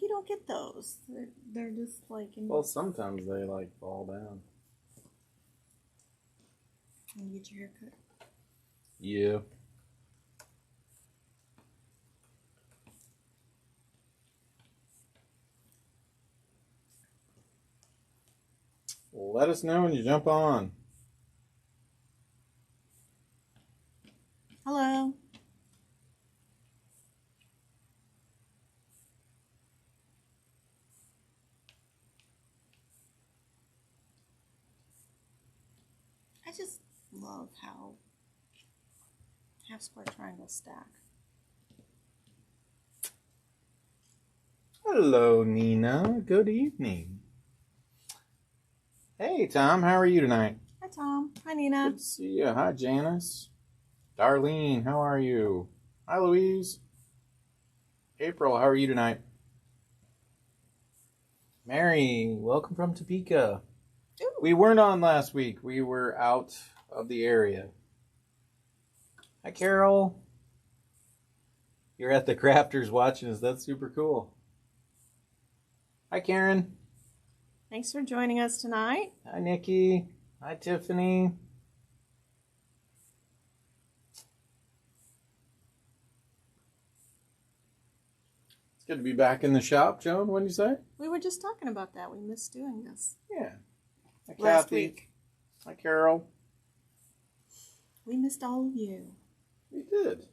you don't get those. They're just like... Well, sometimes they like fall down. Can you get your hair cut? Yeah. Let us know when you jump on. Hello. I just love how half square triangles stack. Hello, Nina. Good evening. Hey, Tom. How are you tonight? Hi, Tom. Hi, Nina. Good to see you. Hi, Janice. Darlene, how are you? Hi, Louise. April, how are you tonight? Mary, welcome from Topeka. Ooh. We weren't on last week. We were out of the area. Hi, Carol. You're at the Crafters watching us. That's super cool. Hi, Karen. Thanks for joining us tonight. Hi, Nikki. Hi, Tiffany. It's good to be back in the shop, Joan. What did you say? We were just talking about that. We missed doing this. Yeah. Hi, Last Kathy. week. Hi, Carol. We missed all of you. We did.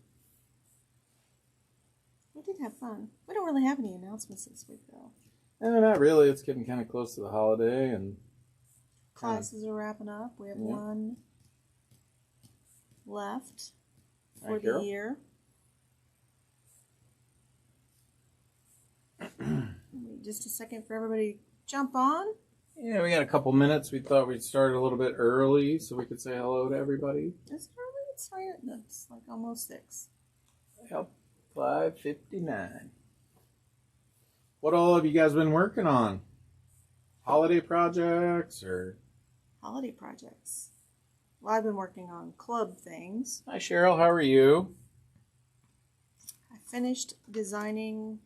We did have fun. We don't really have any announcements this week, though. No, not really. It's getting kind of close to the holiday, and Classes are wrapping up. We have one left for Hi, the Carol. year. Just a second for everybody to jump on. Yeah, we got a couple minutes. We thought we'd start a little bit early so we could say hello to everybody. It's early. It's right. It's like almost 6. Yep, 5:59. What all have you guys been working on? Holiday projects or? Holiday projects. Well, I've been working on club things. Hi, Cheryl. How are you? I finished designing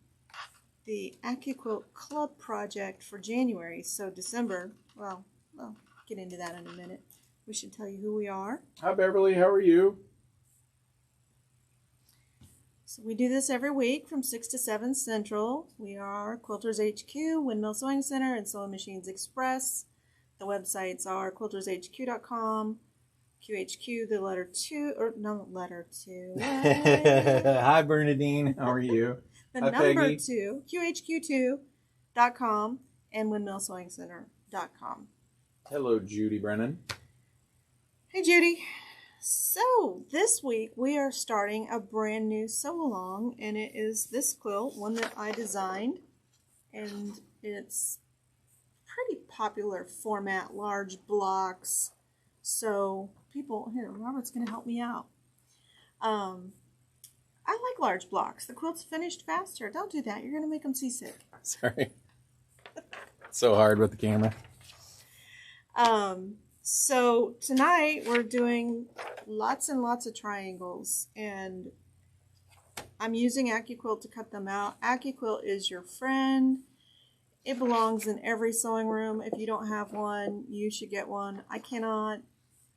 the AccuQuilt Club project for January. So December, well, I'll get into that in a minute. We should tell you who we are. Hi, Beverly. How are you? So we do this every week from 6 to 7 Central. We are Quilters HQ, Windmill Sewing Center, and Sewing Machines Express. The websites are quiltershq.com, QHQ, the letter 2, or no, letter 2. Hi, Bernadine. How are you? The Hi, number Peggy. 2, QHQ2.com, and windmillsewingcenter.com. Hello, Judy Brennan. Hey, Judy. So, this week we are starting a brand new sew-along, and it is this quilt, one that I designed, and it's pretty popular format, large blocks. So, people, here, Robert's going to help me out. I like large blocks. The quilt's finished faster. Don't do that. You're going to make them seasick. Sorry. So hard with the camera. So tonight we're doing lots and lots of triangles, and I'm using AccuQuilt to cut them out. AccuQuilt is your friend. It belongs in every sewing room. If you don't have one, you should get one. I cannot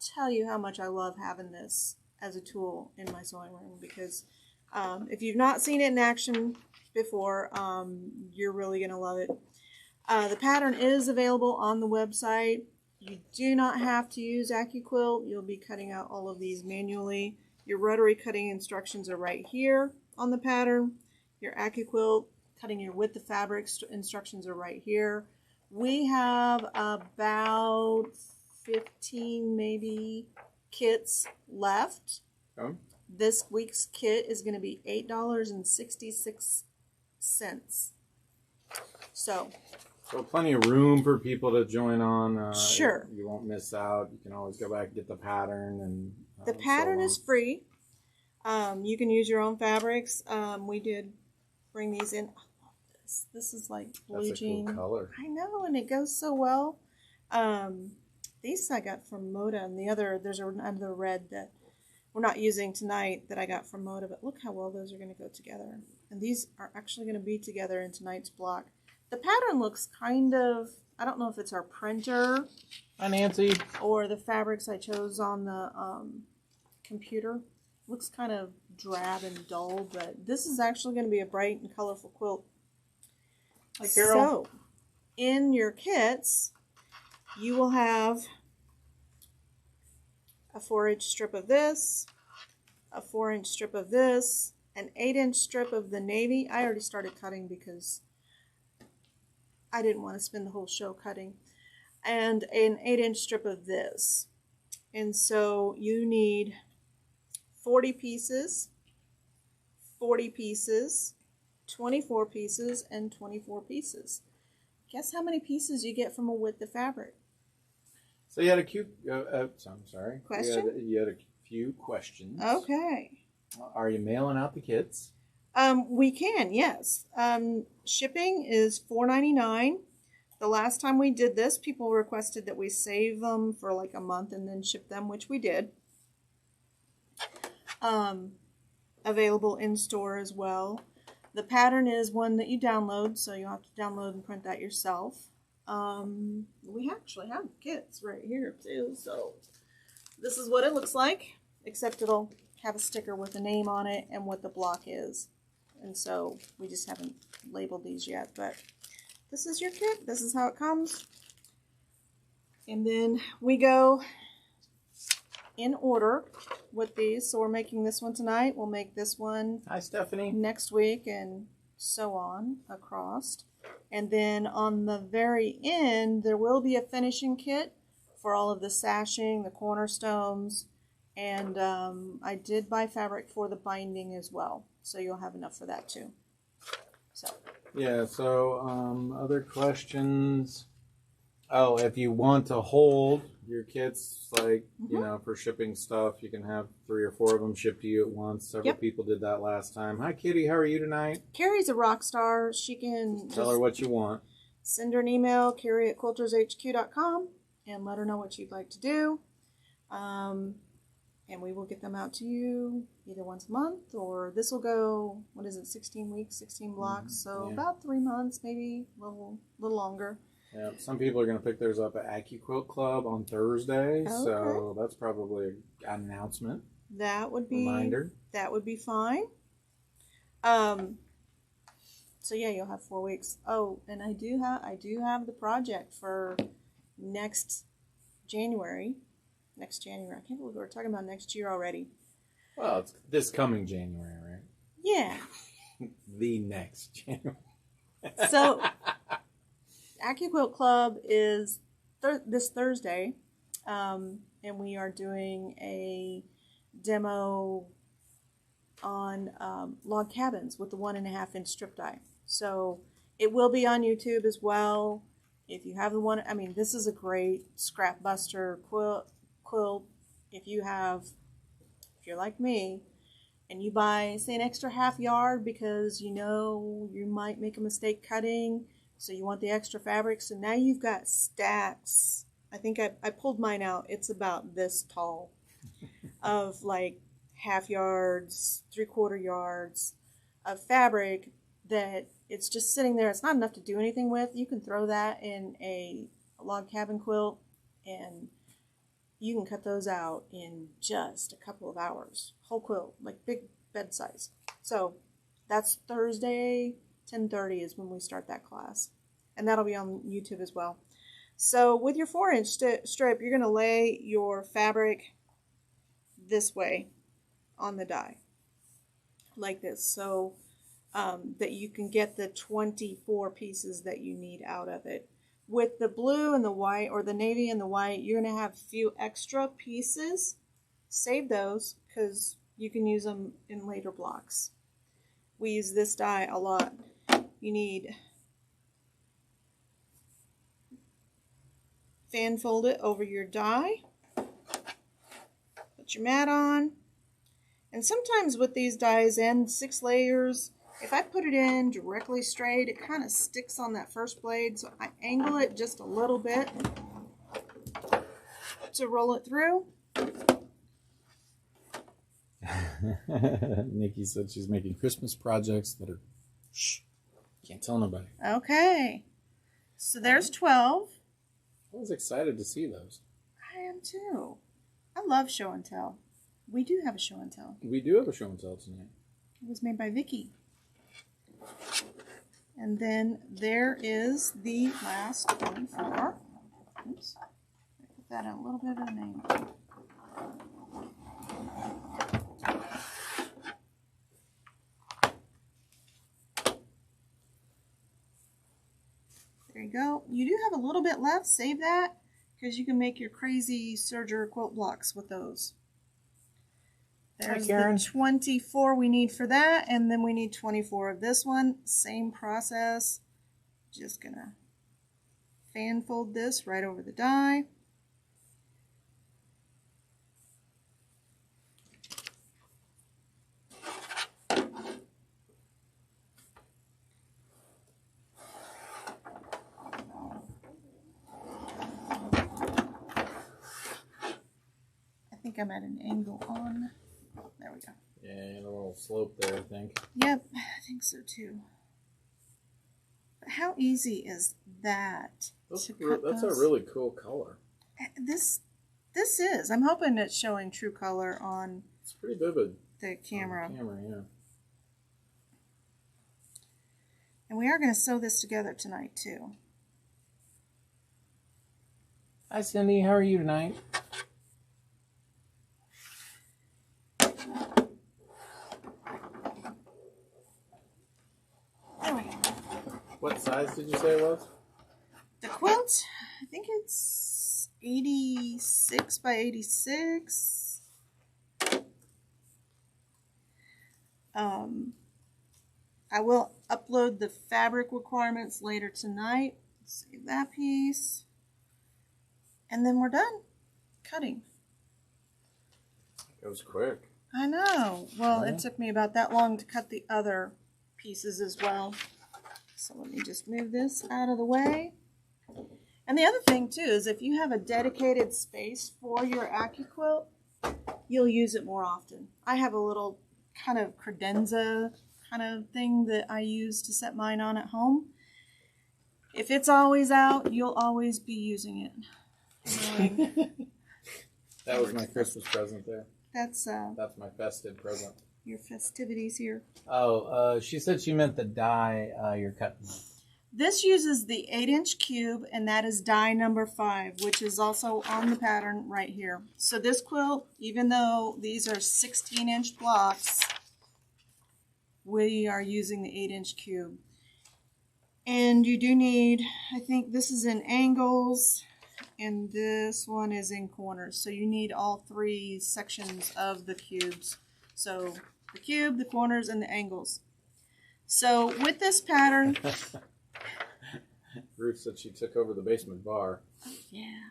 tell you how much I love having this as a tool in my sewing room, because if you've not seen it in action before, you're really going to love it. The pattern is available on the website. You do not have to use AccuQuilt. You'll be cutting out all of these manually. Your rotary cutting instructions are right here on the pattern. Your AccuQuilt cutting your width of fabric instructions are right here. We have about 15 maybe kits left. Oh. This week's kit is going to be $8.66. So plenty of room for people to join on. Sure. You won't miss out. You can always go back and get the pattern. And the pattern is free. You can use your own fabrics. We did bring these in. I love this. This is like blue jean. Cool color. I know, and it goes so well. These I got from Moda, and there's another red that we're not using tonight that I got from Moda, but look how well those are going to go together. And these are actually going to be together in tonight's block. The pattern looks kind of, I don't know if it's our printer. Hi, Nancy. Or the fabrics I chose on the computer. Looks kind of drab and dull, but this is actually going to be a bright and colorful quilt. Hi, Carol. So, in your kits, you will have a 4-inch strip of this, a 4-inch strip of this, an 8-inch strip of the navy. I already started cutting because I didn't want to spend the whole show cutting. And an 8-inch strip of this. And so you need 40 pieces, 40 pieces, 24 pieces, and 24 pieces. Guess how many pieces you get from a width of fabric? So you had a cute, I'm sorry. Question? You had a few questions. Okay. Are you mailing out the kits? We can, yes. Shipping is $4.99. The last time we did this, people requested that we save them for like a month and then ship them, which we did. Available in store as well. The pattern is one that you download, so you'll have to download and print that yourself. We actually have kits right here too, so this is what it looks like, except it'll have a sticker with a name on it and what the block is. And so we just haven't labeled these yet, but this is your kit. This is how it comes. And then we go in order with these. So we're making this one tonight. We'll make this one Hi, Stephanie. next week and so on across. And then on the very end, there will be a finishing kit for all of the sashing, the cornerstones, and I did buy fabric for the binding as well. So you'll have enough for that too. So. Yeah, so other questions. Oh, if you want to hold your kits, like, you know, for shipping stuff, you can have 3 or 4 of them shipped to you at once. Several people did that last time. Hi, Kitty. How are you tonight? Carrie's a rock star. She can tell her what you want. Send her an email, Carrie@quiltershq.com, and let her know what you'd like to do. And we will get them out to you either once a month, or this will go, 16 weeks, 16 blocks. So about 3 months, maybe a little longer. Yeah, some people are going to pick theirs up at AccuQuilt Club on Thursday, so that's probably an announcement. That would be reminder. That would be fine. So yeah, you'll have 4 weeks. Oh, and I do have the project for next January. I can't believe we're talking about next year already. Well, it's this coming January, right? Yeah. The next January. So, AccuQuilt Club is this Thursday, and we are doing a demo on log cabins with the 1.5-inch strip die. So, it will be on YouTube as well. If you have the one, this is a great scrap buster quilt. If you're like me and you buy, say, an extra half yard because you know you might make a mistake cutting, so you want the extra fabric, so now you've got stacks. I think I pulled mine out. It's about this tall of like half yards, 3/4 yards of fabric that it's just sitting there. It's not enough to do anything with. You can throw that in a log cabin quilt and you can cut those out in just a couple of hours. Whole quilt, like big bed size. So that's Thursday, 10:30 is when we start that class. And that'll be on YouTube as well. So with your 4-inch strip, you're going to lay your fabric this way on the die. Like this. So that you can get the 24 pieces that you need out of it. With the blue and the white, or the navy and the white, you're going to have a few extra pieces. Save those because you can use them in later blocks. We use this die a lot. You need fan fold it over your die. Put your mat on. And sometimes with these dies and 6 layers, if I put it in directly straight, it kind of sticks on that first blade, so I angle it just a little bit to roll it through. Nikki said she's making Christmas projects that are, shh, can't tell nobody. Okay. So there's 12. I was excited to see those. I am too. I love show and tell. We do have a show and tell. We do have a show and tell tonight. It was made by Vicky. And then there is the last 24. Oops. Put that in a little bit of a name. There you go. You do have a little bit left. Save that because you can make your crazy serger quilt blocks with those. There's the 24 we need for that, and then we need 24 of this one. Same process. Just gonna fan fold this right over the die. I think I'm at an angle on. There we go. Yeah, a little slope there, I think. Yep, I think so too. But how easy is that? That's a really cool color. This is. I'm hoping it's showing true color on. It's pretty vivid. The camera. Yeah. And we are going to sew this together tonight too. Hi Cindy, how are you tonight? There we go. What size did you say it was? The quilt, I think it's 86 by 86. I will upload the fabric requirements later tonight. Save that piece. And then we're done cutting. It was quick. I know. Well, it took me about that long to cut the other pieces as well. So let me just move this out of the way. And the other thing too is if you have a dedicated space for your AccuQuilt, you'll use it more often. I have a little kind of credenza kind of thing that I use to set mine on at home. If it's always out, you'll always be using it. That was my Christmas present there. That's my festive present. Your festivities here. Oh, she said she meant the die you're cutting. This uses the 8-inch cube, and that is die number 5, which is also on the pattern right here. So this quilt, even though these are 16-inch blocks, we are using the 8-inch cube. And you do need, I think this is in angles, and this one is in corners. So you need all 3 sections of the cubes. So the cube, the corners, and the angles. So with this pattern... Ruth said she took over the basement bar. Yeah.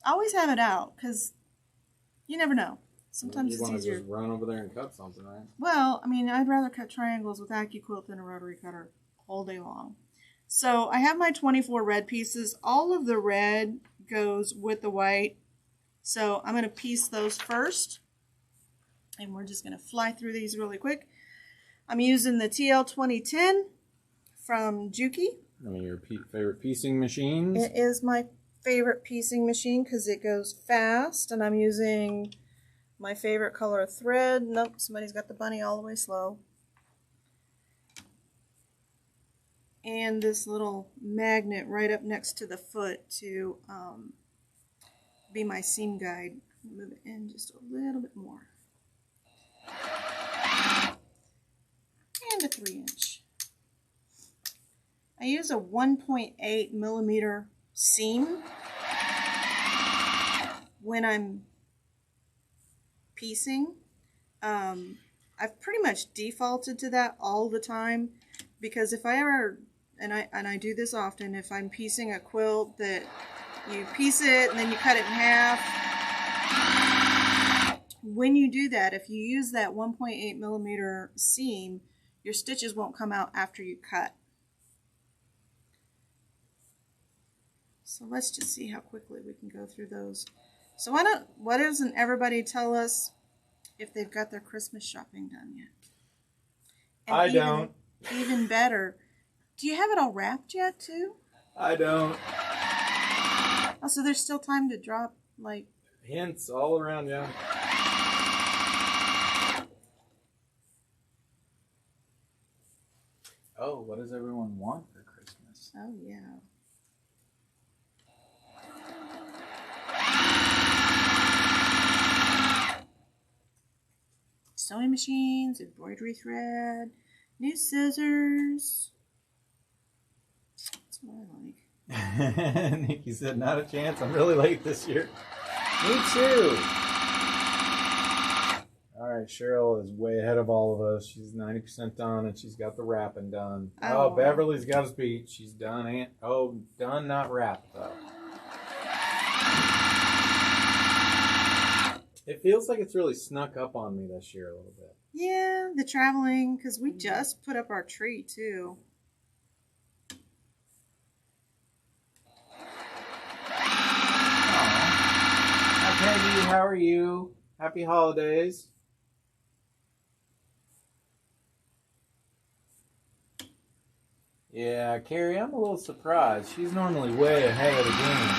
Always have it out, because you never know. Sometimes it's easier. You want to just run over there and cut something, right? Well, I mean, I'd rather cut triangles with AccuQuilt than a rotary cutter all day long. So I have my 24 red pieces. All of the red goes with the white. So I'm going to piece those first. And we're just going to fly through these really quick. I'm using the TL2010 from Juki. I mean, your favorite piecing machines? It is my favorite piecing machine because it goes fast. And I'm using my favorite color of thread. Nope, somebody's got the bunny all the way slow. And this little magnet right up next to the foot to be my seam guide. Move it in just a little bit more. And a 3-inch. I use a 1.8 millimeter seam when I'm piecing. I've pretty much defaulted to that all the time because if I ever, and I do this often, if I'm piecing a quilt that you piece it and then you cut it in half, when you do that, if you use that 1.8 millimeter seam, your stitches won't come out after you cut. So let's just see how quickly we can go through those. So why doesn't everybody tell us if they've got their Christmas shopping done yet. I don't. Even better, do you have it all wrapped yet too? I don't. Oh, so there's still time to drop like hints all around, yeah. Oh, what does everyone want for Christmas? Oh yeah. Sewing machines, embroidery thread, new scissors. That's what I like. Nikki said, not a chance. I'm really late this year. Me too. All right, Cheryl is way ahead of all of us. She's 90% done, and she's got the wrapping done. Oh, Beverly's got us beat. She's done. Done, not wrapped, though. It feels like it's really snuck up on me this year a little bit. Yeah, the traveling, because we just put up our tree, too. Hi, Peggy. How are you? Happy holidays. Yeah, Carrie, I'm a little surprised. She's normally way ahead of the game.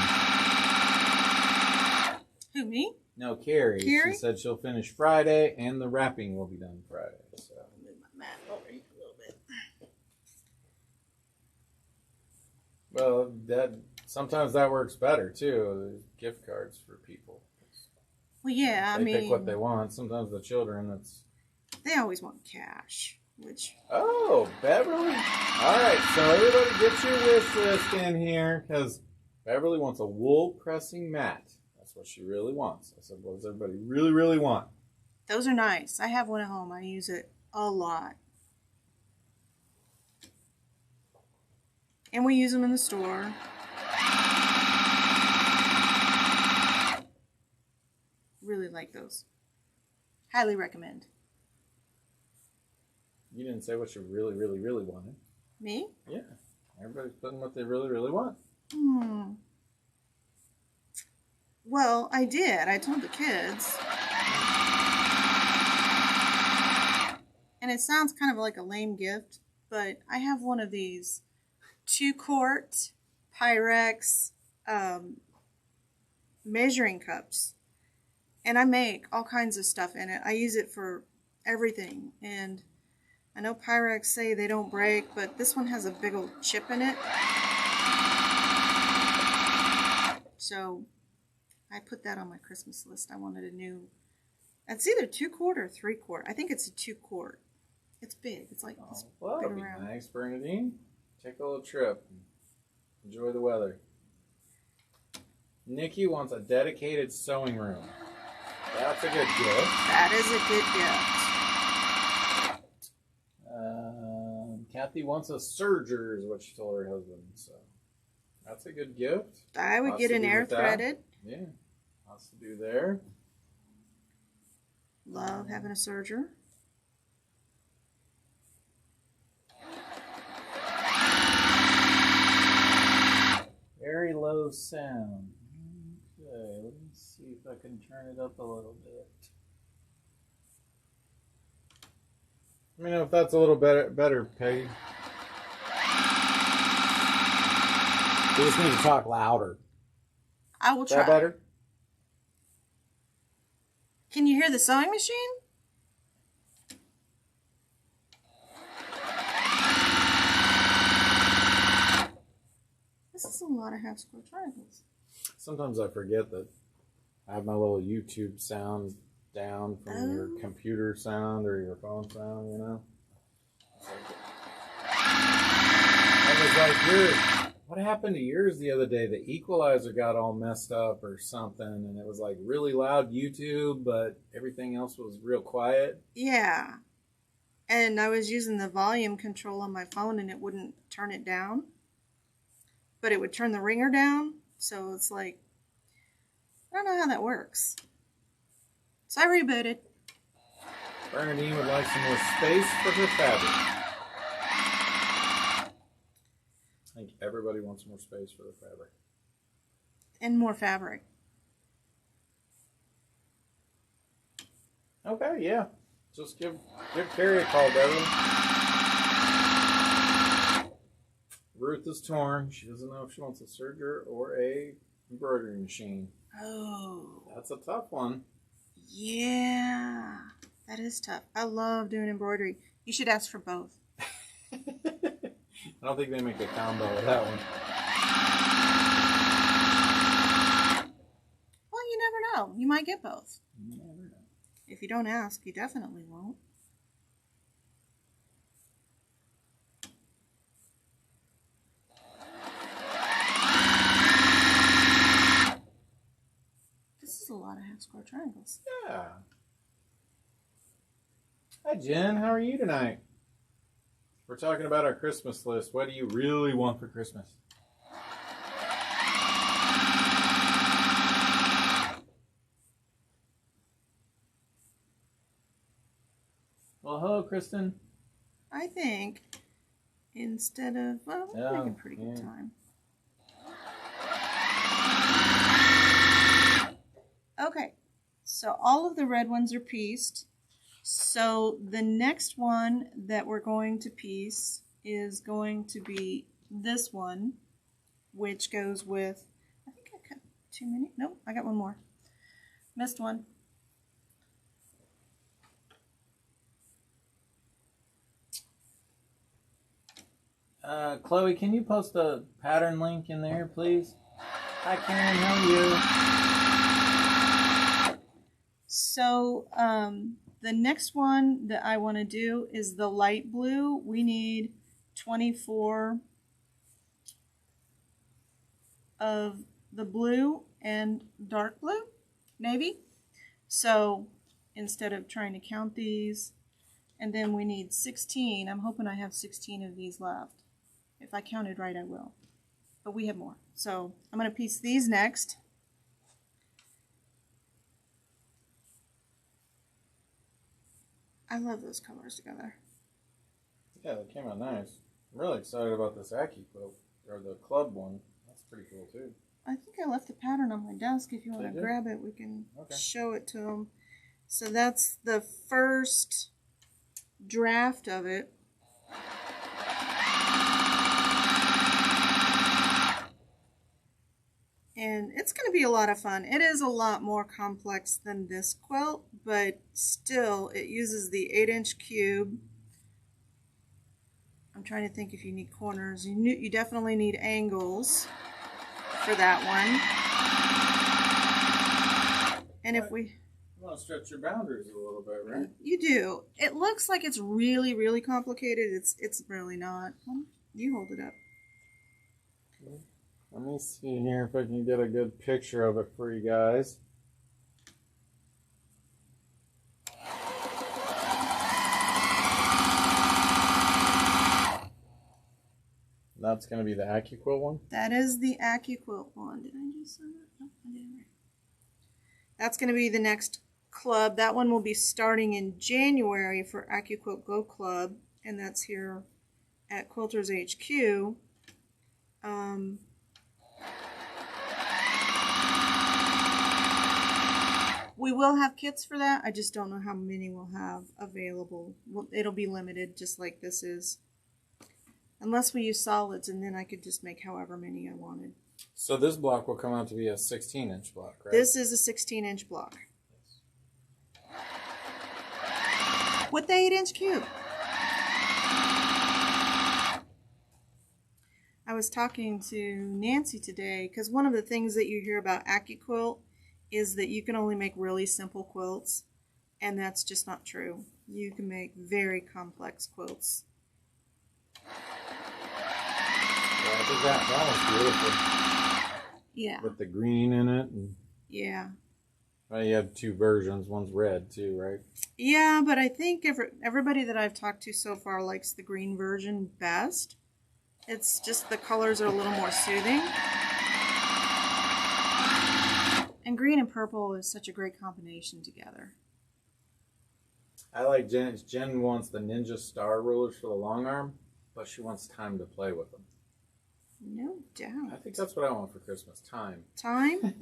Who, me? No, Carrie. Carrie? She said she'll finish Friday, and the wrapping will be done Friday. So. Move my mat over here a little bit. Well, sometimes that works better too. There's gift cards for people. Well, yeah, They pick what they want. Sometimes the children, they always want cash, which. Oh, Beverly. All right, so everybody get your wish list in here because Beverly wants a wool pressing mat. That's what she really wants. I said, what does everybody really, really want? Those are nice. I have one at home. I use it a lot. And we use them in the store. Really like those. Highly recommend. You didn't say what you really, really, really wanted. Me? Yeah. Everybody's putting what they really, really want. Well, I did. I told the kids. And it sounds kind of like a lame gift, but I have one of these 2-quart Pyrex measuring cups. And I make all kinds of stuff in it. I use it for everything. And I know Pyrex say they don't break, but this one has a big old chip in it. So I put that on my Christmas list. I wanted a new, it's either 2-quart or 3-quart. I think it's a 2-quart. It's big. It's like this well, big that'll be around. nice, Bernadine. Take a little trip. Enjoy the weather. Nikki wants a dedicated sewing room. That's a good gift. That is a good gift. Kathy wants a serger, is what she told her husband. So that's a good gift. I would get an air threaded. Yeah, lots to do there. Love having a serger. Very low sound. Okay, let me see if I can turn it up a little bit. Let me know if that's a little better, Peggy. We just need to talk louder. I will try. Is that better? Can you hear the sewing machine? This is a lot of half square triangles. Sometimes I forget that I have my little YouTube sound down from your computer sound or your phone sound, you know? I was like, what happened to yours the other day? The equalizer got all messed up or something, and it was like really loud YouTube, but everything else was real quiet. Yeah. And I was using the volume control on my phone and it wouldn't turn it down. But it would turn the ringer down. So it's like, I don't know how that works. So I rebooted. Bernadine would like some more space for her fabric. I think everybody wants more space for their fabric. And more fabric. Okay, yeah. Just give Carrie a call, Beverly. Ruth is torn. She doesn't know if she wants a serger or a embroidery machine. Oh. That's a tough one. Yeah. That is tough. I love doing embroidery. You should ask for both. I don't think they make a combo with that one. Well, you never know. You might get both. You never know. If you don't ask, you definitely won't. This is a lot of half-square triangles. Yeah. Hi, Jen. How are you tonight? We're talking about our Christmas list. What do you really want for Christmas? Well, hello, Kristen. I think instead of, well, we're having a pretty good time. Okay, so all of the red ones are pieced. So the next one that we're going to piece is going to be this one, which goes with, I think I cut too many. Nope, I got one more. Missed one. Chloe, can you post a pattern link in there, please? Hi, Karen. How are you? So the next one that I want to do is the light blue. We need 24 of the blue and dark blue, navy. So instead of trying to count these, and then we need 16. I'm hoping I have 16 of these left. If I counted right, I will. But we have more. So I'm going to piece these next. I love those colors together. Yeah, they came out nice. I'm really excited about this AccuQuilt, or the club one. That's pretty cool, too. I think I left the pattern on my desk. If you want to grab it, we can show it to them. So that's the first draft of it. And it's going to be a lot of fun. It is a lot more complex than this quilt, but still it uses the 8-inch cube. I'm trying to think if you need corners. You definitely need angles for that one. And if we want to stretch your boundaries a little bit, right? You do. It looks like it's really, really complicated. It's really not. You hold it up. Let me see here if I can get a good picture of it for you guys. That's going to be the AccuQuilt one? That is the AccuQuilt one. Did I just say that? No, I didn't. That's going to be the next club. That one will be starting in January for AccuQuilt Go Club, and that's here at Quilter's HQ. We will have kits for that. I just don't know how many we'll have available. It'll be limited, just like this is. Unless we use solids, and then I could just make however many I wanted. So this block will come out to be a 16-inch block, right? This is a 16-inch block. With the 8-inch cube. I was talking to Nancy today, because one of the things that you hear about AccuQuilt is that you can only make really simple quilts, and that's just not true. You can make very complex quilts. Yeah, I think that one's beautiful. Yeah. With the green in it. And yeah. Well, you have two versions. One's red too, right? Yeah, but I think everybody that I've talked to so far likes the green version best. It's just the colors are a little more soothing. And green and purple is such a great combination together. I like Jen. Jen wants the Ninja Star rulers for the long arm, but she wants time to play with them. No doubt. I think that's what I want for Christmas. Time. Time?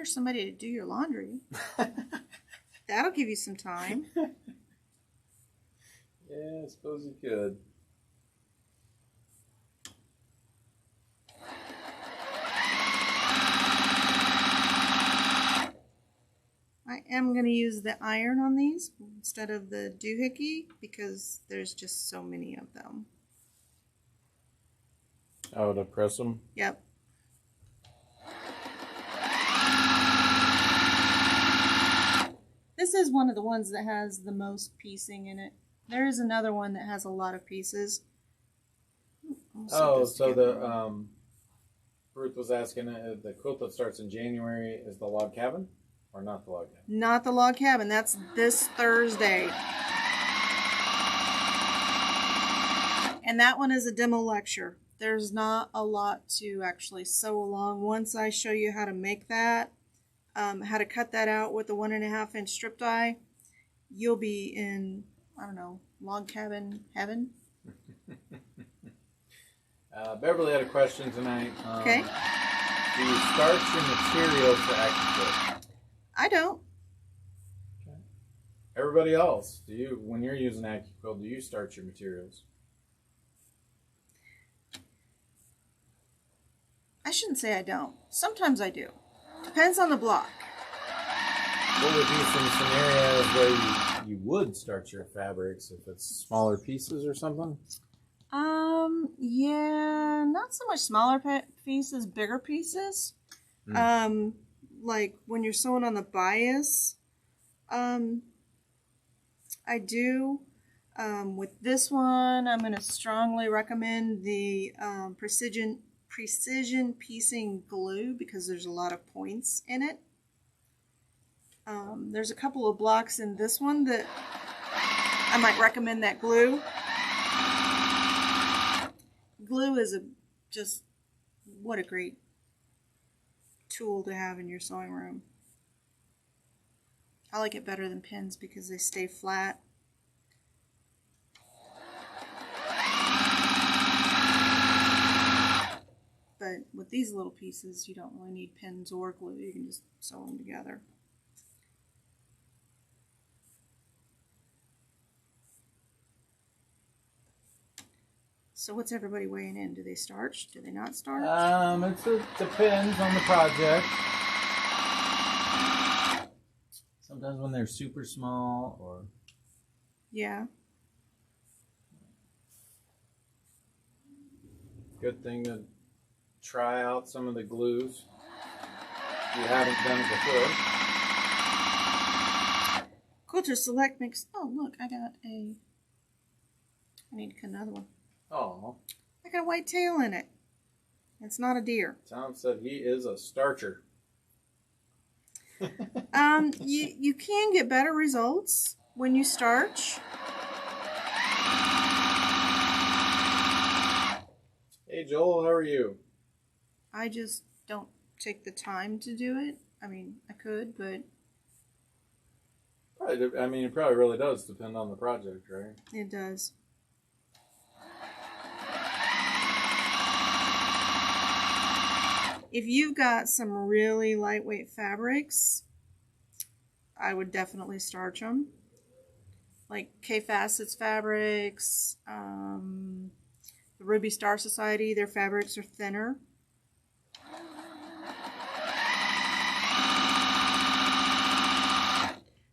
hire somebody to do your laundry. That'll give you some time. Yeah, I suppose you could. I am going to use the iron on these instead of the doohickey because there's just so many of them. Oh, to press them? Yep. This is one of the ones that has the most piecing in it. There is another one that has a lot of pieces. Oh, so the Ruth was asking, the quilt that starts in January is the log cabin? Or not the log cabin? Not the log cabin. That's this Thursday. And that one is a demo lecture. There's not a lot to actually sew along. Once I show you how to make that, how to cut that out with the 1.5 inch strip die, you'll be in, I don't know, log cabin heaven. Beverly had a question tonight. Okay. Do you starch your material for AccuQuilt? I don't. Okay. Everybody else, do you, when you're using AccuQuilt, do you starch your materials? I shouldn't say I don't. Sometimes I do. Depends on the block. What would be some scenarios where you would starch your fabrics if it's smaller pieces or something? Yeah, not so much smaller pieces, bigger pieces. Like when you're sewing on the bias, I do. With this one, I'm going to strongly recommend the precision piecing glue because there's a lot of points in it. There's a couple of blocks in this one that I might recommend that glue. Glue is just what a great tool to have in your sewing room. I like it better than pins because they stay flat. But with these little pieces, you don't really need pins or glue. You can just sew them together. So what's everybody weighing in? Do they starch? Do they not starch? It depends on the project. Sometimes when they're super small or... Yeah. Good thing to try out some of the glues. If you haven't done it before. Quilter Select mix. Oh, look, I need to cut another one. Oh. I got a white tail in it. It's not a deer. Tom said he is a starcher. You can get better results when you starch. Hey Joel, how are you? I just don't take the time to do it. I mean, I could, but... Probably, I mean, it probably really does depend on the project, right? It does. If you've got some really lightweight fabrics, I would definitely starch them. Like K Facet's fabrics, the Ruby Star Society, their fabrics are thinner.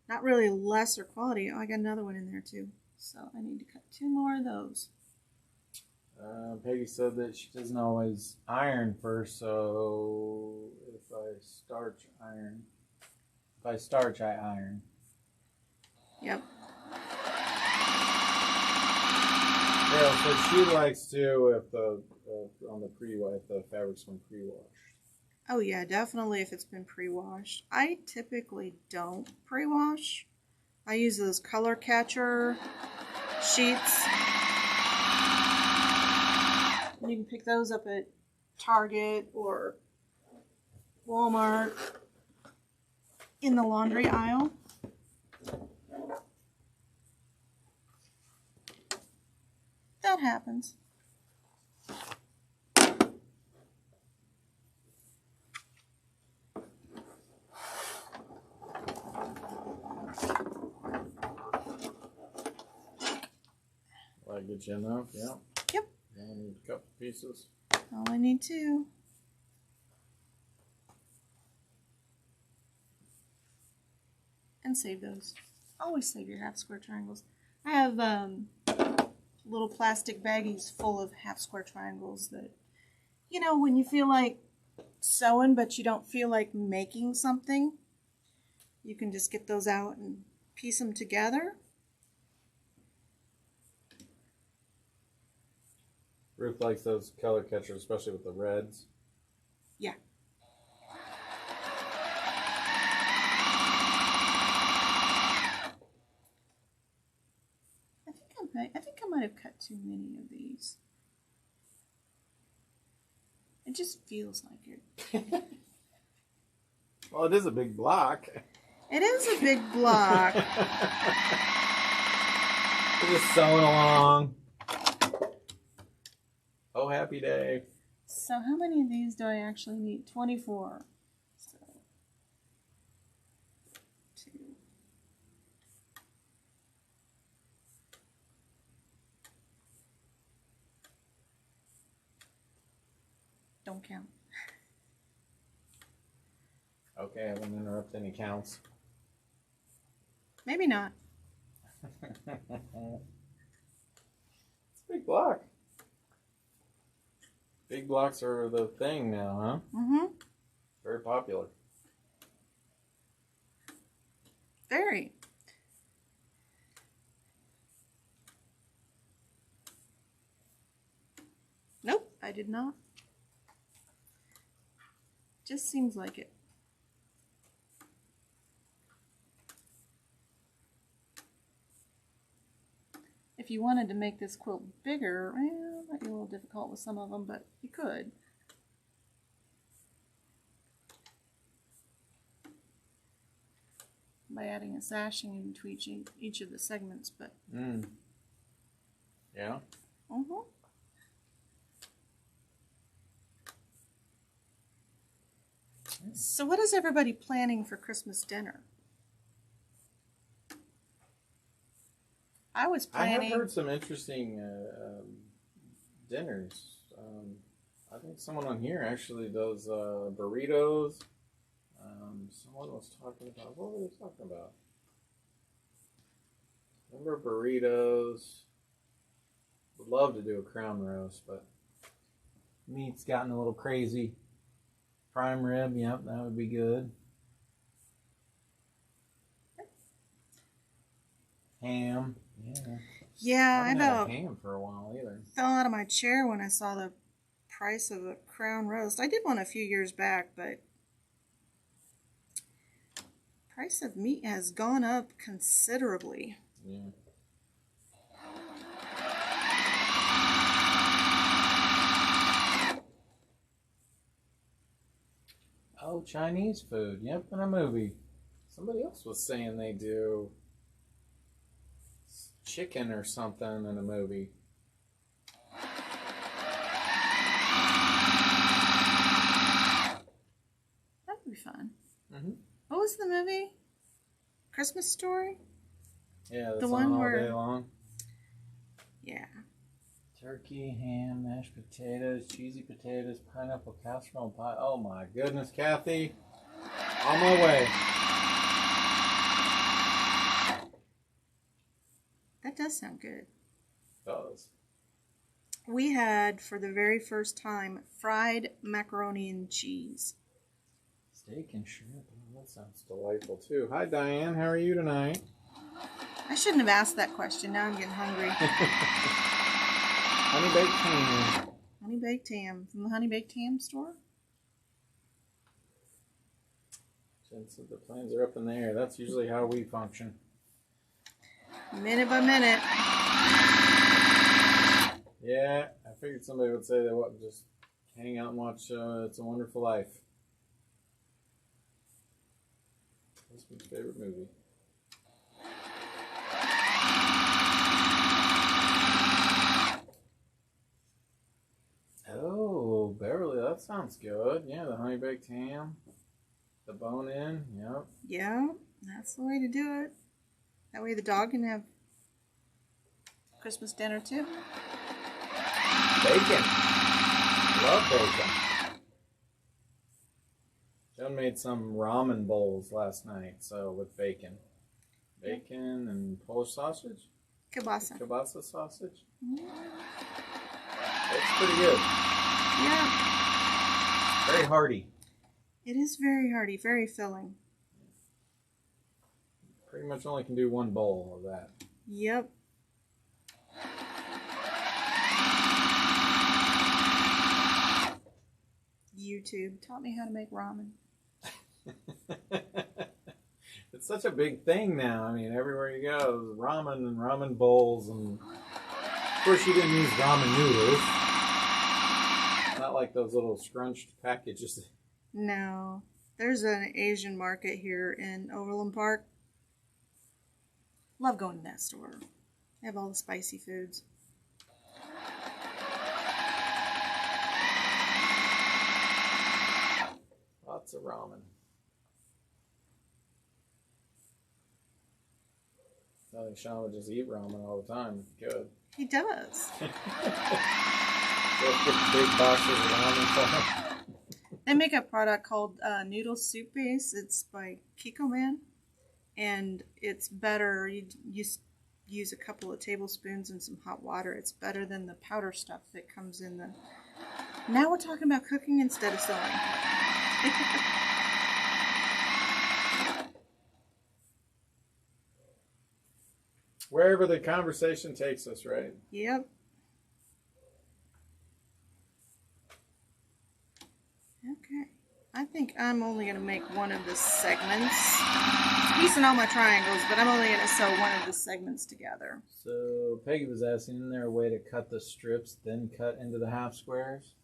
Not really lesser quality. Oh, I got another one in there too. So I need to cut 2 more of those. Peggy said that she doesn't always iron first, so if I starch, I iron. Yep. Carol said she likes to if the fabric's been pre-washed. Oh yeah, definitely if it's been pre-washed. I typically don't pre-wash. I use those color catcher sheets. You can pick those up at Target or Walmart in the laundry aisle. That happens. get you enough, yeah. Yep. I need a couple pieces. All I need two. And save those. Always save your half square triangles. I have little plastic baggies full of half square triangles that, you know, when you feel like sewing but you don't feel like making something, you can just get those out and piece them together. Ruth likes those color catchers, especially with the reds. Yeah. I think I might have cut too many of these. It just feels like it. Well, it is a big block. It is a big block. We're just sewing along. Oh, happy day. So how many of these do I actually need? 24. So, 2. Don't count. Okay, I won't interrupt any counts. Maybe not. It's a big block. Big blocks are the thing now, huh? Mm-hmm. Very popular. Very. Nope, I did not. Just seems like it. If you wanted to make this quilt bigger, well, it might be a little difficult with some of them, but you could. By adding a sashing in between each of the segments, but... Yeah? Mm-hmm. So what is everybody planning for Christmas dinner? I was planning... I have heard some interesting dinners. I think someone on here actually does burritos. Someone was talking about... What were they talking about? Remember burritos? Would love to do a crown roast, but meat's gotten a little crazy. Prime rib, yep, that would be good. Ham, yeah. Yeah, I I haven't had about a ham for a while either. fell out of my chair when I saw the price of a crown roast. I did one a few years back, but price of meat has gone up considerably. Yeah. Oh, Chinese food. Yep, in a movie. Somebody else was saying they do chicken or something in a movie. That would be fun. Mm-hmm. What was the movie? Christmas Story? Yeah, that's The on one all where... day long. Yeah. Turkey, ham, mashed potatoes, cheesy potatoes, pineapple casserole pie. Oh my goodness, Kathy. On my way. That does sound good. It does. We had, for the very first time, fried macaroni and cheese. Steak and shrimp. Oh, that sounds delightful too. Hi, Diane. How are you tonight? I shouldn't have asked that question. Now I'm getting hungry. Honey baked ham. Honey baked ham. From the Honey Baked Ham store? Jen said the plans are up in the air. That's usually how we function. Minute by minute. Yeah, I figured somebody would say they wouldn't just hang out and watch It's a Wonderful Life. That's my favorite movie. Oh, Beverly, that sounds good. Yeah, the honey baked ham, the bone in, yep. Yeah, that's the way to do it. That way the dog can have Christmas dinner too. Bacon. Love bacon. Joan made some ramen bowls last night, so with bacon. Bacon and Polish sausage? Kielbasa. Kielbasa sausage? Mm. It's pretty good. Yeah. Very hearty. It is very hearty, very filling. Pretty much only can do one bowl of that. Yep. YouTube taught me how to make ramen. It's such a big thing now. I mean, everywhere you go, there's ramen and ramen bowls, and of course you didn't use ramen noodles. Not like those little scrunched packages. No. There's an Asian market here in Overland Park. Love going to that store. They have all the spicy foods. Lots of ramen. I think Sean would just eat ramen all the time. Good. He does. Just get the big boxes of ramen for him. They make a product called Noodle Soup Base. It's by Kiko Man. And it's better. You use a couple of tablespoons and some hot water. It's better than the powder stuff that comes in the... Now we're talking about cooking instead of sewing. Wherever the conversation takes us, right? Yep. Okay. I think I'm only going to make one of the segments. Piecing all my triangles, but I'm only going to sew one of the segments together. So Peggy was asking, isn't there a way to cut the strips, then cut into the half squares?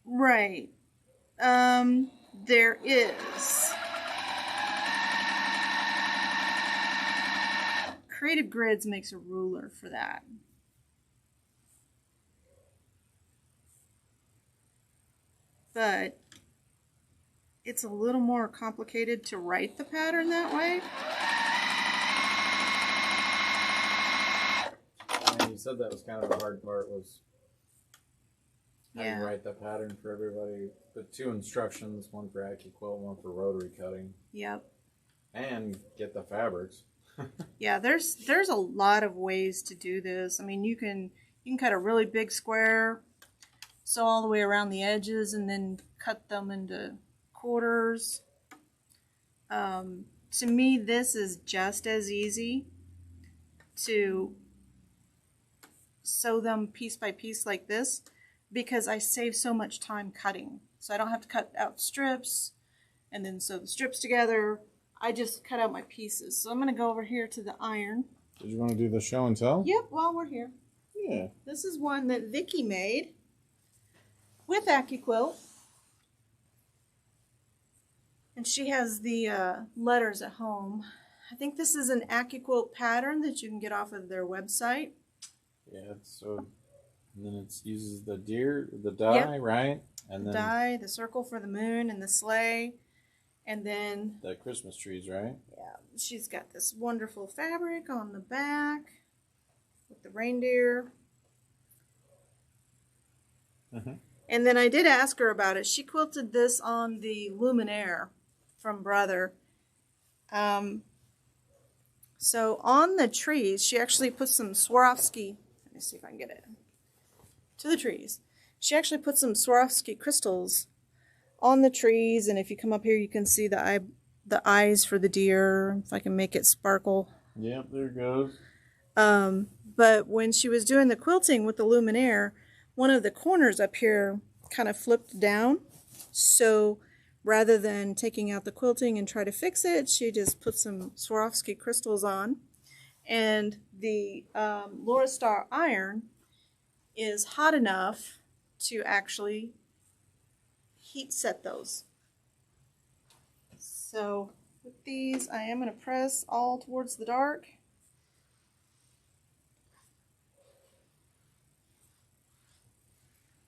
Right. There is. Creative Grids makes a ruler for that. But it's a little more complicated to write the pattern that way. And you said that was kind of the hard part, was how Yeah. you write the pattern for everybody. The 2 instructions, one for AccuQuilt, one for rotary cutting. Yep. And get the fabrics. Yeah, there's a lot of ways to do this. I mean, you can cut a really big square, sew all the way around the edges, and then cut them into quarters. To me, this is just as easy to sew them piece by piece like this, because I save so much time cutting. So I don't have to cut out strips and then sew the strips together. I just cut out my pieces. So I'm going to go over here to the iron. Did you want to do the show and tell? Yep, while we're here. Yeah. This is one that Vicky made with AccuQuilt. And she has the letters at home. I think this is an AccuQuilt pattern that you can get off of their website. Yeah, so and then it uses the die, Yep. right? And The then die, the circle for the moon and the sleigh. And then, the Christmas trees, right? yeah, she's got this wonderful fabric on the back with the reindeer. Mm-hmm. And then I did ask her about it. She quilted this on the Luminaire from Brother. So on the trees, she actually put some Swarovski. Let me see if I can get it to the trees. She actually put some Swarovski crystals on the trees, and if you come up here, you can see the eyes for the deer. If I can make it sparkle. Yep, there it goes. But when she was doing the quilting with the Luminaire, one of the corners up here kind of flipped down. So rather than taking out the quilting and try to fix it, she just put some Swarovski crystals on. And the Laura Star iron is hot enough to actually heat set those. So with these, I am going to press all towards the dark.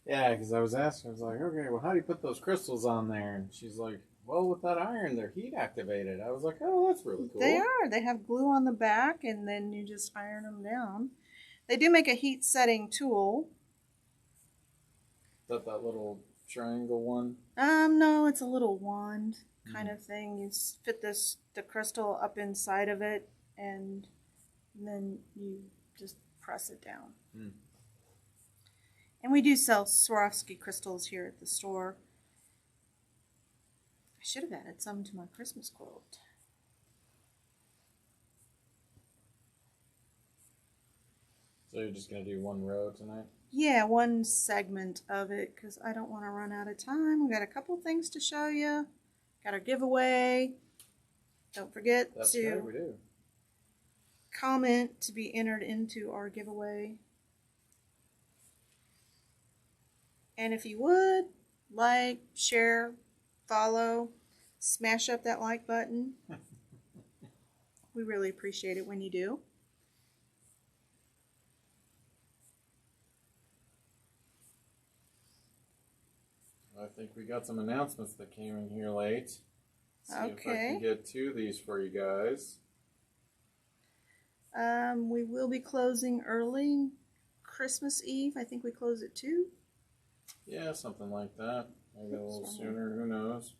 Yeah, because I was asking, I was like, okay, well, how do you put those crystals on there? And she's like, Well, with that iron, they're heat activated. I was like, oh, that's really cool. They are. They have glue on the back, and then you just iron them down. They do make a heat setting tool. Is that little triangle one? No, it's a little wand kind of thing. You fit the crystal up inside of it, and then you just press it down. Mm. And we do sell Swarovski crystals here at the store. I should have added some to my Christmas quilt. So you're just going to do one row tonight? Yeah, one segment of it, because I don't want to run out of time. We got a couple things to show you. Got our giveaway. Don't forget to we do. comment to be entered into our giveaway. And if you would, like, share, follow, smash up that like button. We really appreciate it when you do. I think we got some announcements that came in here late. See if I Okay. can get two of these for you guys. We will be closing early Christmas Eve. I think we close at 2. Yeah, something like that. Maybe a little sooner, who knows.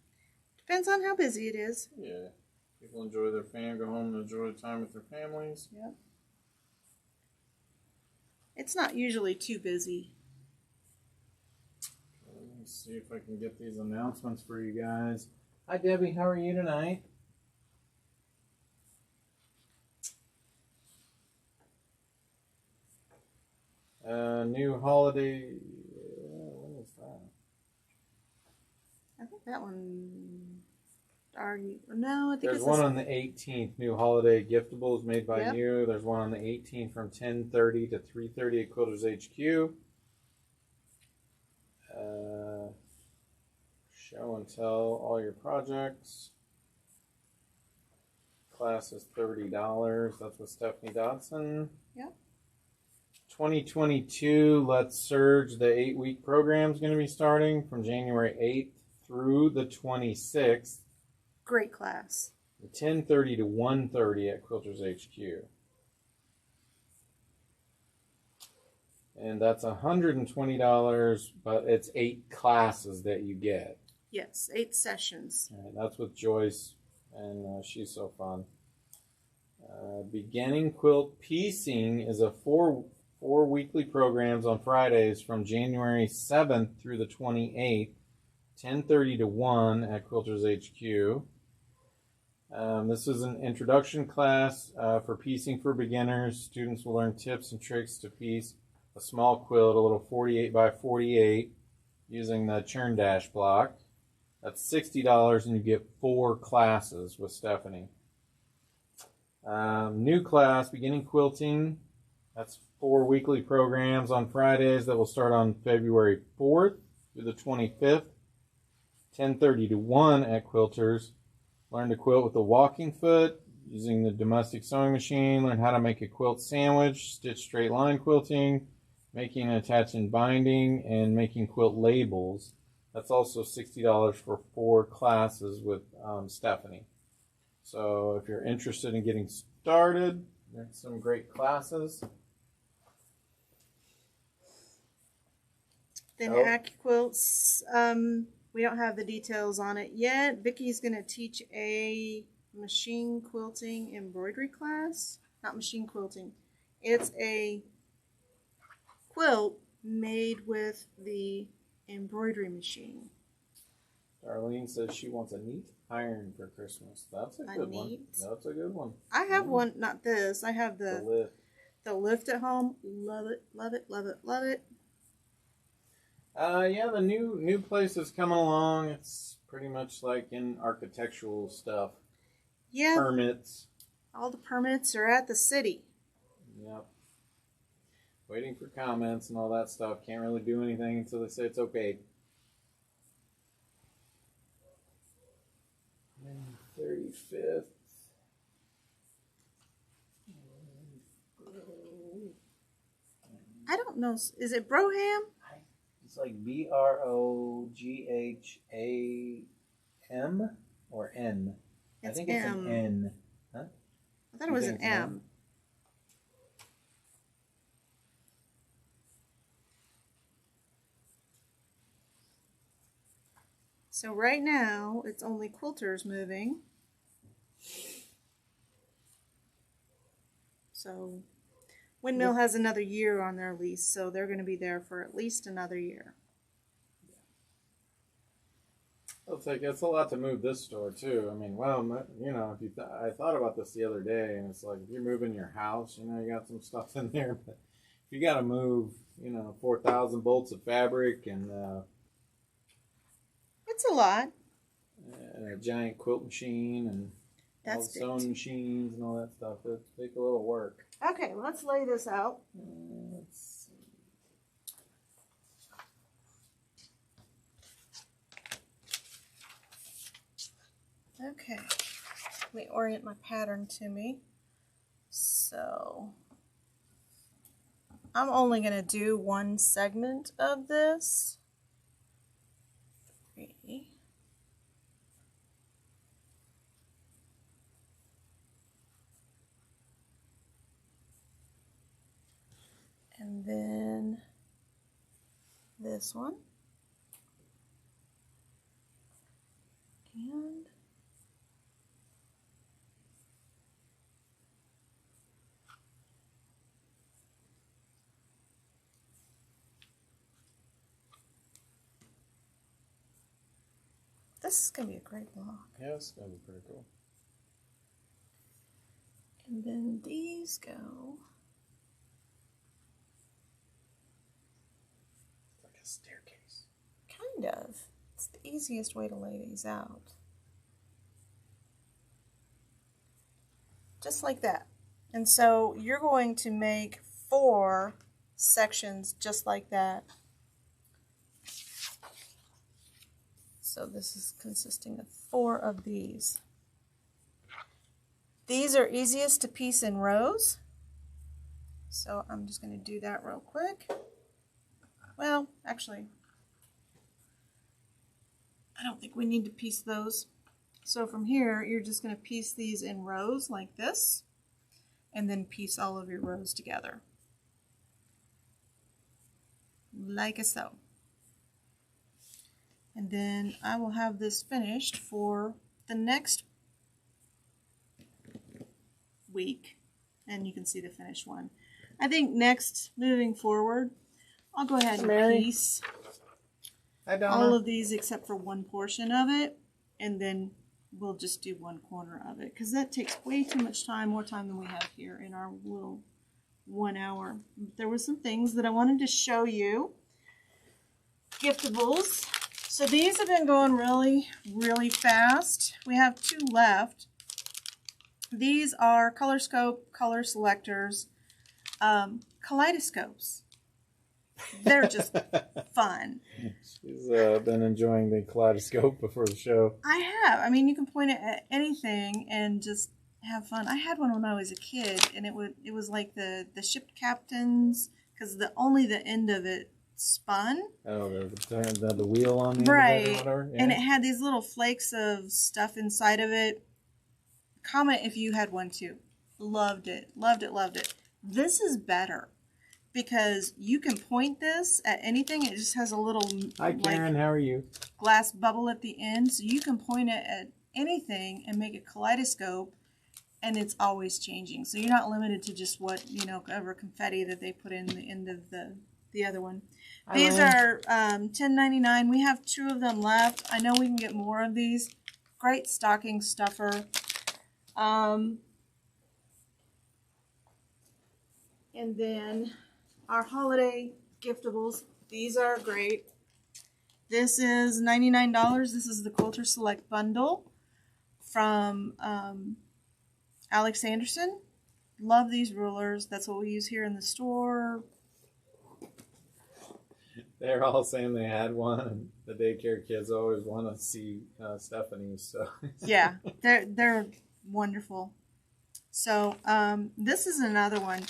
Depends on how busy it is. Yeah. People enjoy their go home and enjoy time with their families. Yep. It's not usually too busy. Let me see if I can get these announcements for you guys. Hi, Debbie. How are you tonight? New holiday. When is that? I think that one. No, I think There's it's one on the 18th. New holiday giftables made by Yep. you. There's one on the 18th from 10:30 to 3:30 at Quilter's HQ. Show and tell all your projects. Class is $30. That's with Stephanie Dodson. Yep. 2022 Let's Surge, the 8-week program is going to be starting from January 8th through the 26th. Great class. 10:30 to 1:30 at Quilter's HQ. And that's $120, but it's 8 classes that you get. Yes, 8 sessions. And that's with Joyce, and she's so fun. Beginning Quilt Piecing is a 4 weekly programs on Fridays from January 7th through the 28th, 10:30 to 1 at Quilter's HQ. This is an introduction class for piecing for beginners. Students will learn tips and tricks to piece a small quilt, a little 48 by 48, using the churn dash block. That's $60, and you get 4 classes with Stephanie. New class, Beginning Quilting. That's 4 weekly programs on Fridays that will start on February 4th through the 25th, 10:30 to 1 at Quilters. Learn to quilt with a walking foot, using the domestic sewing machine. Learn how to make a quilt sandwich, stitch straight line quilting, making and attaching binding, and making quilt labels. That's also $60 for 4 classes with Stephanie. So if you're interested in getting started, there's some great classes. Then AccuQuilts, we don't have the details on it yet. Vicky's going to teach a machine quilting embroidery class. Not machine quilting. It's a quilt made with the embroidery machine. Darlene says she wants a neat iron for Christmas. That's a good one. That's a good one. I have one, not this. I have The lift. the lift at home. Love it, love it, love it, love it. Yeah, the new place is coming along. It's pretty much like in architectural stuff. Yeah. Permits. All the permits are at the city. Yep. Waiting for comments and all that stuff. Can't really do anything until they say it's okay. 35th. I don't know. Is it Broham? It's like BROGHAM. M or N? I It's think it's M. an N. Huh? I thought it was an M. So right now, it's only Quilters moving. So Windmill has another year on their lease, so they're going to be there for at least another year. It's like it's a lot to move this store too. I mean, well, you know, if I thought about this the other day, and it's like if you're moving your house, you know, you got some stuff in there, but if you got to move, you know, 4,000 bolts of fabric and It's a lot. a giant quilt machine and all the sewing machines and all that stuff, it takes a little work. Okay, let's lay this out. Let's see. Okay, let me orient my pattern to me. So I'm only going to do one segment of this. 3. And then this one. And this is going to be a great block. Yeah, it's going to be pretty cool. And then these go. It's like a staircase. Kind of. It's the easiest way to lay these out. Just like that. And so you're going to make 4 sections just like that. So this is consisting of 4 of these. These are easiest to piece in rows. So I'm just going to do that real quick. Well, actually, I don't think we need to piece those. So from here, you're just going to piece these in rows like this, and then piece all of your rows together. Like so. And then I will have this finished for the next week, and you can see the finished one. I think next, moving forward, I'll go ahead and piece all of these except for one portion of it, and then we'll just do one corner of it, because that takes way too much time, more time than we have here in our little 1 hour. There were some things that I wanted to show you. Giftables. So these have been going really, really fast. We have 2 left. These are Color Scope color selectors, kaleidoscopes. They're just fun. She's been enjoying the kaleidoscope before the show. I have. I mean, you can point it at anything and just have fun. I had one when I was a kid, and it was like the ship captains, because only the end of it spun. Oh, the wheel on the right. end of it or whatever. Yeah. And it had these little flakes of stuff inside of it. Comment if you had one too. Loved it. Loved it. Loved it. This is better because you can point this at anything. It just has a little Hi Karen, how are you? Glass bubble at the end, so you can point it at anything and make a kaleidoscope, and it's always changing. So you're not limited to just what, you know, ever confetti that they put in the end of the other one. These are $10.99. We have 2 of them left. I know we can get more of these. Great stocking stuffer. And then our holiday giftables. These are great. This is $99. This is the Quilter Select Bundle from Alex Anderson. Love these rulers. That's what we use here in the store. They're all saying they had one, and the daycare kids always want to see Stephanie's. So yeah, they're wonderful. So this is another one.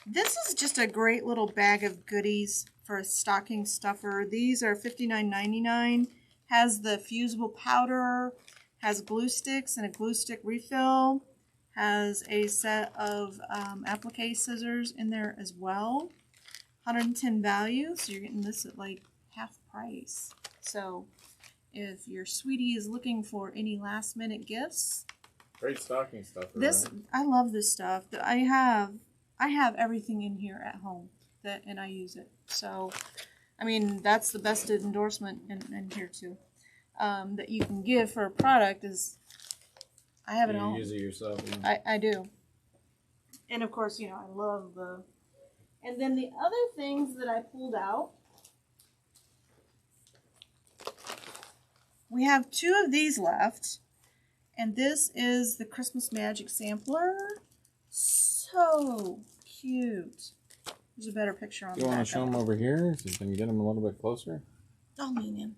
This is just a great little bag of goodies for a stocking stuffer. These are $59.99. Has the fusible powder, Has glue sticks and a glue stick refill. Has a set of applique scissors in there as well. 110 value, so you're getting this at like half price. So if your sweetie is looking for any last minute gifts, great stocking stuff. This right? I love this stuff. I have everything in here at home and I use it. So I mean that's the best endorsement in here too. That you can give for a product is I have it at home. You use it yourself. Yeah. I do. And of course, you know, I love the. And then the other things that I pulled out, we have 2 of these left. And this is the Christmas Magic Sampler. So cute. There's a better picture on the back. You want to show them over here so you can get them a little bit closer? I'll lean in.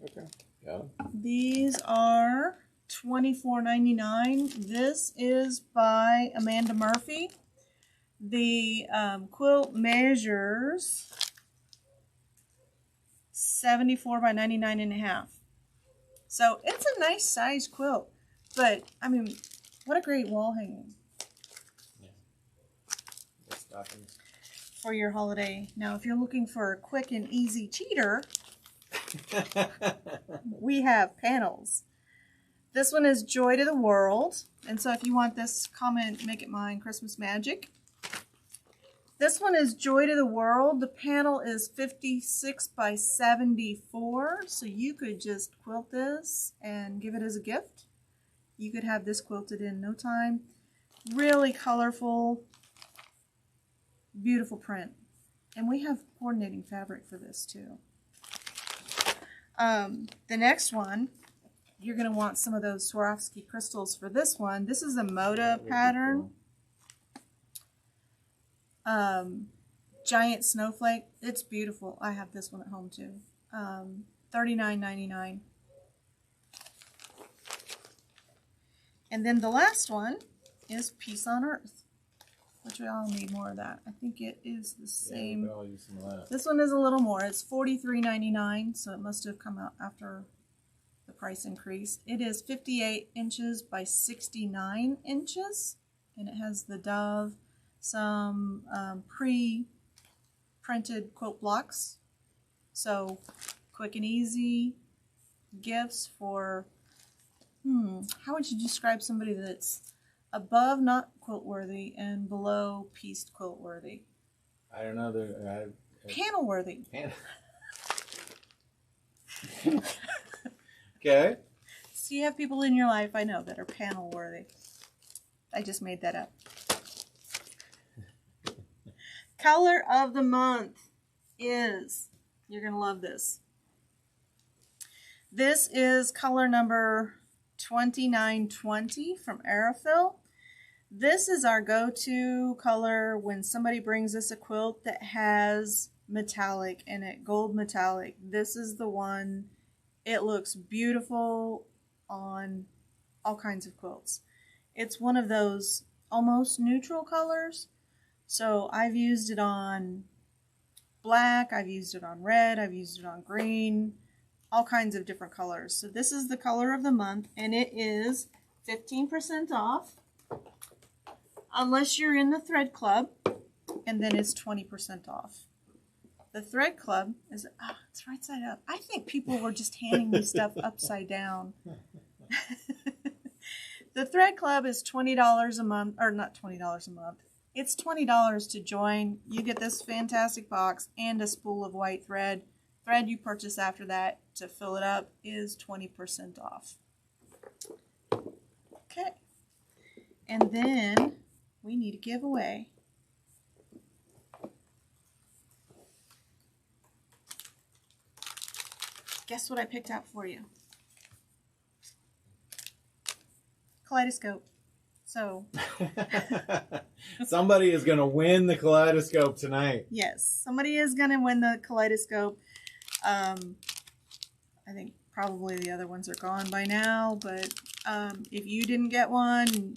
Okay, got it. These are $24.99. This is by Amanda Murphy. The quilt measures 74 by 99.5. So it's a nice size quilt. But, I mean, what a great wall hanging. Yeah. Good stockings. For your holiday. Now, if you're looking for a quick and easy cheater, we have panels. This one is Joy to the World. And so if you want this, comment, make it mine, Christmas Magic. This one is Joy to the World. The panel is 56 by 74. So you could just quilt this and give it as a gift. You could have this quilted in no time. Really colorful, beautiful print. And we have coordinating fabric for this too. The next one, you're going to want some of those Swarovski crystals for this one. This is a Moda pattern. Giant snowflake. It's beautiful. I have this one at home too. $39.99. And then the last one is Peace on Earth, which we all need more of that. I think it is the same. Yeah, we could all use some of that. This one is a little more. It's $43.99, so it must have come out after the price increase. It is 58 inches by 69 inches, and it has the dove, some pre-printed quilt blocks. So quick and easy gifts for, how would you describe somebody that's above not quilt worthy and below pieced quilt worthy? I don't know. Panel worthy. Okay. So you have people in your life I know that are panel worthy. I just made that up. Color of the month is, you're going to love this. This is color number 2920 from Aerofill. This is our go-to color when somebody brings us a quilt that has metallic in it, gold metallic. This is the one. It looks beautiful on all kinds of quilts. It's one of those almost neutral colors. So I've used it on black, I've used it on red, I've used it on green, all kinds of different colors. So this is the color of the month, and it is 15% off. Unless you're in the Thread Club, and then it's 20% off. The Thread Club is, it's right side up. I think people were just handing me stuff upside down. The Thread Club is $20 a month, or not $20 a month. It's $20 to join. You get this fantastic box and a spool of white thread. Thread you purchase after that to fill it up is 20% off. Okay. And then we need a giveaway. Guess what I picked out for you? Kaleidoscope. So somebody is going to win the kaleidoscope tonight. Yes, somebody is going to win the kaleidoscope. I think probably the other ones are gone by now, but if you didn't get one,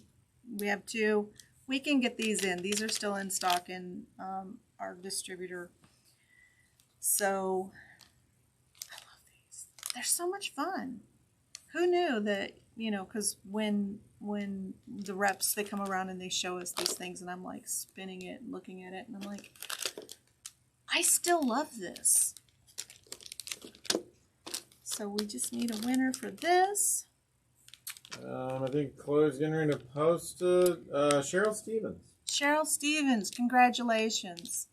we have 2. We can get these in. These are still in stock in our distributor. So I love these. They're so much fun. who knew that, you know, because when the reps, they come around and they show us these things, and I'm like spinning it and looking at it, and I'm like, I still love this. So we just need a winner for this. I think Chloe's getting ready to post Cheryl Stevens. Cheryl Stevens, congratulations.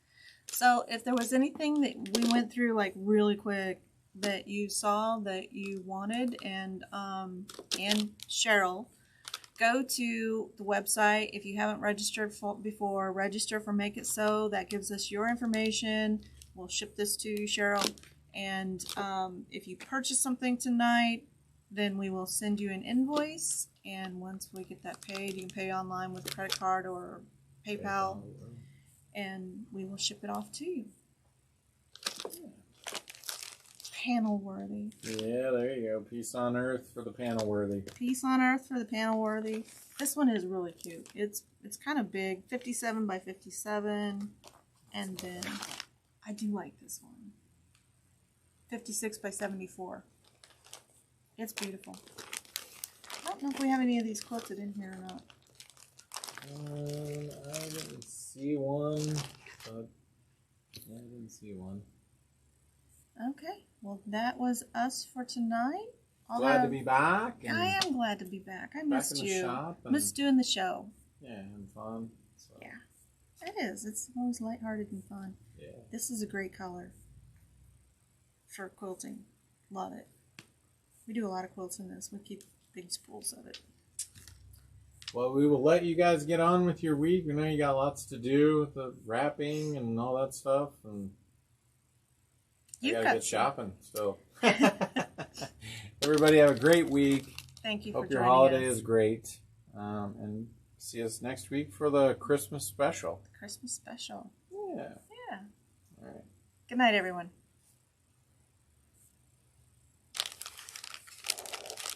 So if there was anything that we went through like really quick that you saw that you wanted, and Cheryl, go to the website. If you haven't registered before, register for Make It So. That gives us your information. We'll ship this to you, Cheryl. And if you purchase something tonight, then we will send you an invoice. And once we get that paid, you can pay online with a credit card or PayPal. And we will ship it off to you. Yeah. Panel worthy. Yeah, there you go. Peace on earth for the panel worthy. Peace on earth for the panel worthy. This one is really cute. It's kind of big, 57 by 57, and then I do like this one, 56 by 74. It's beautiful. I don't know if we have any of these quilted in here or not. I didn't see one, but yeah, I didn't see one. Okay, well, that was us for tonight. Glad to be back. I am glad to be back. I missed you. Shop Missed doing the show. Yeah, and fun. So. Yeah, it is. It's always lighthearted and fun. Yeah. This is a great color for quilting. Love it. We do a lot of quilts in this. We keep big spools of it. Well, we will let you guys get on with your week. We know you got lots to do with the wrapping and all that stuff, and you gotta get shopping. So, everybody have a great week. Thank you. Hope for your holiday is great, and see us next week for the Christmas special. The Christmas special. Yeah. Yeah. All right. Good night, everyone.